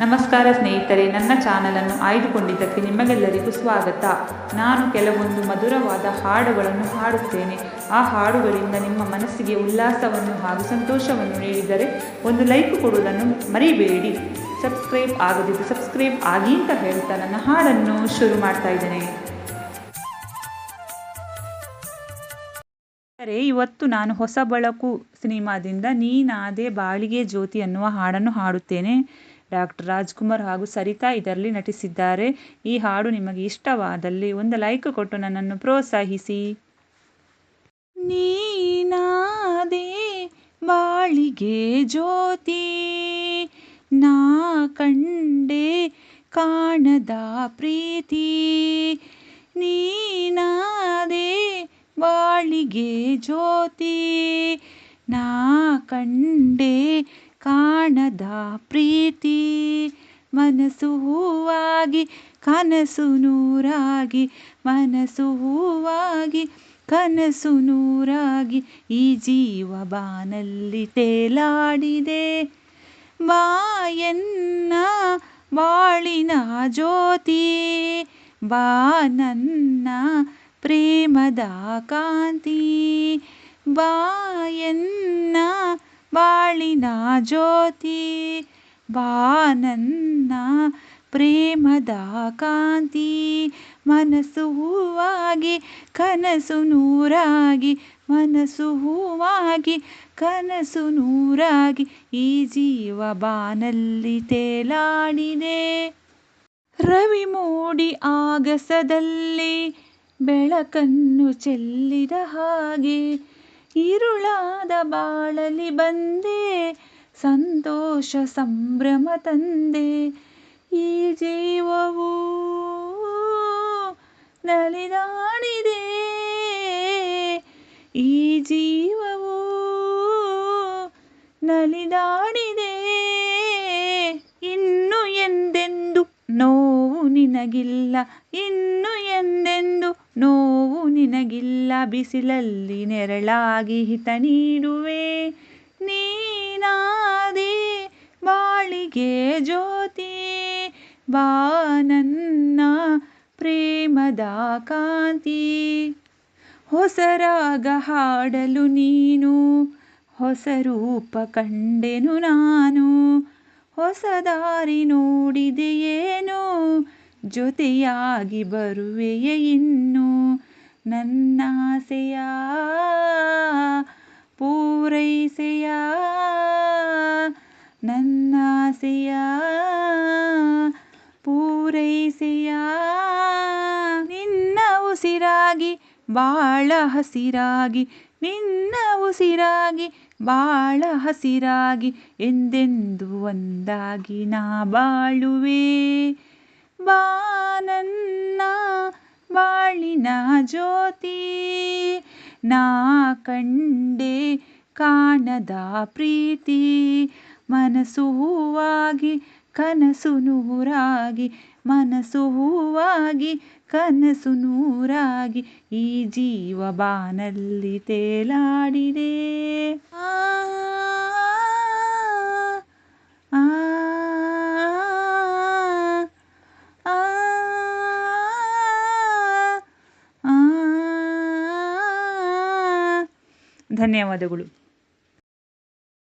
ನಮಸ್ಕಾರ ಸ್ನೇಹಿತರೆ, ನನ್ನ ಚಾನಲನ್ನು ಆಯ್ದುಕೊಂಡಿದ್ದಕ್ಕೆ ನಿಮಗೆಲ್ಲರಿಗೂ ಸ್ವಾಗತ. ನಾನು ಕೆಲವೊಂದು ಮಧುರವಾದ ಹಾಡುಗಳನ್ನು ಹಾಡುತ್ತೇನೆ. ಆ ಹಾಡುಗಳಿಂದ ನಿಮ್ಮ ಮನಸ್ಸಿಗೆ ಉಲ್ಲಾಸವನ್ನು ಹಾಗೂ ಸಂತೋಷವನ್ನು ನೀಡಿದರೆ ಒಂದು ಲೈಕ್ ಕೊಡುವುದನ್ನು ಮರಿಬೇಡಿ. ಸಬ್ಸ್ಕ್ರೈಬ್ ಆಗದಿದ್ದು ಸಬ್ಸ್ಕ್ರೈಬ್ ಆಗಿ ಅಂತ ಹೇಳ್ತಾ ನನ್ನ ಹಾಡನ್ನು ಶುರು ಮಾಡ್ತಾ ಇದ್ದೇನೆ. ಇವತ್ತು ನಾನು ಹೊಸ ಬೆಳಕು ಸಿನಿಮಾದಿಂದ ನೀನಾದೆ ಬಾಳಿಗೆ ಜ್ಯೋತಿ ಅನ್ನುವ ಹಾಡನ್ನು ಹಾಡುತ್ತೇನೆ. ಡಾಕ್ಟರ್ ರಾಜ್ಕುಮಾರ್ ಹಾಗೂ ಸರಿತಾ ಇದರಲ್ಲಿ ನಟಿಸಿದ್ದಾರೆ. ಈ ಹಾಡು ನಿಮಗೆ ಇಷ್ಟವಾದಲ್ಲಿ ಒಂದು ಲೈಕ್ ಕೊಟ್ಟು ನನ್ನನ್ನು ಪ್ರೋತ್ಸಾಹಿಸಿ. ನೀನಾದೆ ಬಾಳಿಗೆ ಜ್ಯೋತಿ, ನಾ ಕಂಡೆ ಕಾಣದ ಪ್ರೀತಿ. ನೀನಾದೆ ಬಾಳಿಗೆ ಜ್ಯೋತಿ, ನಾ ಕಂಡೆ ಕಾಣದ ಪ್ರೀತಿ. ಮನಸ್ಸು ಹೂವಾಗಿ ಕನಸು ನೂರಾಗಿ, ಮನಸ್ಸು ಹೂವಾಗಿ ಕನಸು ನೂರಾಗಿ, ಈ ಜೀವ ಬಾನಲ್ಲಿ ತೇಲಾಡಿದೆ. ಬಾಯನ್ನ ಬಾಳಿನ ಜ್ಯೋತಿ, ಬಾ ನನ್ನ ಪ್ರೇಮದ ಕಾಂತಿ. ಬಾಯನ್ನ ಬಾಳಿನ ಜ್ಯೋತಿ, ಬಾ ನನ್ನ ಪ್ರೇಮದ ಕಾಂತಿ. ಮನಸ್ಸು ಹೂವಾಗಿ ಕನಸು ನೂರಾಗಿ, ಮನಸ್ಸು ಹೂವಾಗಿ ಕನಸು ನೂರಾಗಿ, ಈ ಜೀವ ಬಾನಲ್ಲಿ ತೇಲಾಡಿದೆ. ರವಿ ಮೂಡಿ ಆಗಸದಲ್ಲಿ ಬೆಳಕನ್ನು ಚೆಲ್ಲಿದ ಹಾಗೆ, ഇരുಳಾದ ಬಾಳಲಿ ಬಂದೆ ಸಂತೋಷ ಸಂಭ್ರಮ ತಂದೆ. ಈ ಜೀವವು ನಲಿದಾಡಿದೆ, ಈ ಜೀವವು ನಲಿದಾಡಿದೆ. ಇನ್ನು ಎಂದೆಂದು ನೋವು ನಿನಗಿಲ್ಲ, ಇನ್ನು ಎಂದೆಂದು ನೋವು ನಿನಗಿಲ್ಲ. ಬಿಸಿಲಲ್ಲಿ ನೆರಳಾಗಿ ಹಿತ ನೀಡುವೆ. ನೀನಾದೆ ಬಾಳಿಗೆ ಜ್ಯೋತಿ, ಬಾ ನನ್ನ ಪ್ರೇಮದ ಕಾಂತಿ. ಹೊಸ ರಾಗ ಹಾಡಲು ನೀನು, ಹೊಸ ರೂಪ ಕಂಡೆನು ನಾನು. ಹೊಸ ದಾರಿ ನೋಡಿದೆಯೇನು, ಜೊತೆಯಾಗಿ ಬರುವೆಯೇ ಇನ್ನು. ನನ್ನಾಸೆಯ ಪೂರೈಸೆಯ, ನನ್ನಾಸೆಯ ಪೂರೈಸೆಯ. ನಿನ್ನ ಉಸಿರಾಗಿ ಬಾಳ ಹಸಿರಾಗಿ, ನಿನ್ನ ಉಸಿರಾಗಿ ಬಾಳ ಹಸಿರಾಗಿ, ಎಂದೆಂದು ಒಂದಾಗಿ ನಾ ಬಾಳುವೆ. ಬಾ ನನ್ನ ಬಾಳಿನ ಜ್ಯೋತಿ, ನಾ ಕಂಡೆ ಕಾಣದ ಪ್ರೀತಿ. ಮನಸ್ಸು ಹೂವಾಗಿ ಕನಸು ನೂರಾಗಿ, ಮನಸ್ಸು ಹೂವಾಗಿ ಕನಸು ನೂರಾಗಿ, ಈ ಜೀವ ಬಾನಲ್ಲಿ ತೇಲಾಡಿದೆ. ಧನ್ಯವಾದಗಳು.